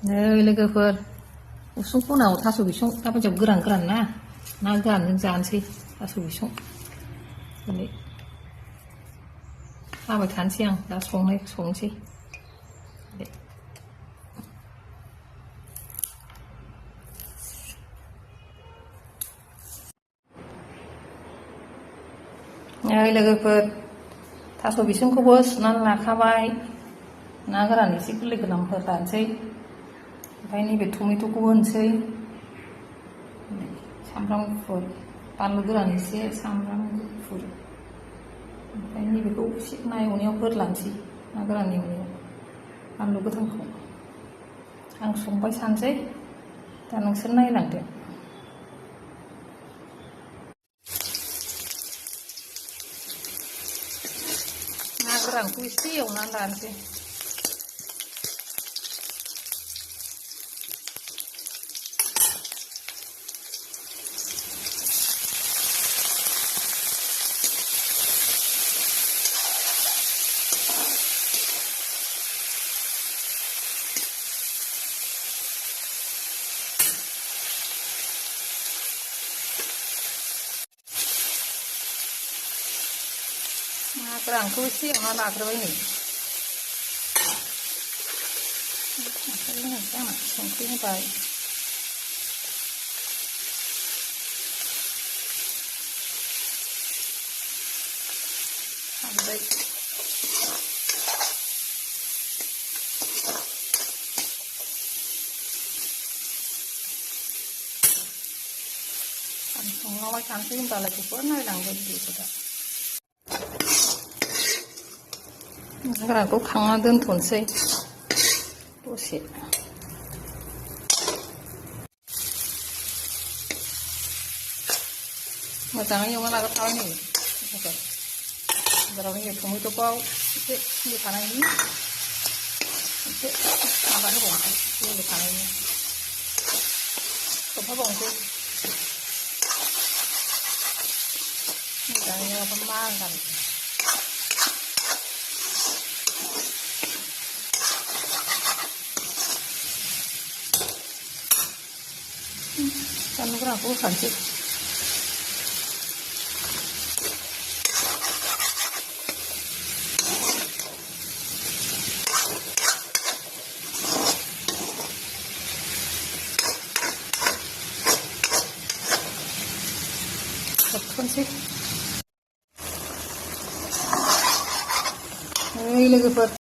नै लोगोफोर उसुं खनायाव थास' बिसं दाबायदियाव गोरान गोरान ना गोरानजों जानोसै थास' बिसं दिनै हाबाय थानोसै आं दा संनोसै नै लोगोफोर थास' बिसंखौबो सुनानै लाखाबाय ना गोरान एसे गोरलै गोरलाम होलानोसै ओमफ्राय नैबे टमेट'खौ होनोसै सामब्राम गुफुर बानलु गोरान एसे सामब्राम गुफुर ओमफ्राय नैबेखौ एसे ना एवनायाव होलानोसै ना गोरान एवनायाव बानलु गोथांखौ आं संबाय थानोसै दा नोंसोर नायलांदो ना गोरानखौ एसे एवनानै लानोसै ना गोरानखौ एसे एवना लाग्रोबाय नै संख्रि होबाय हालदै आं संलांबाय थानोसै होनबालाय बेखौ नायलांबाय बेखौ दा ना गोरानखौ खांना दोनथ'नोसै दसे मोजाङै एवना लाग्रोखाबाय नै जेराव नैबे टमेट'खौ एसे खिलिखानायनि एसे माबा होबावनोसै गेलेखानायनि खोबहाबावनोसै मोजाङै एवबा मानगानो बानलु गोरानखौ होखानोसै खोबथ'नोसै नै लोगोफोर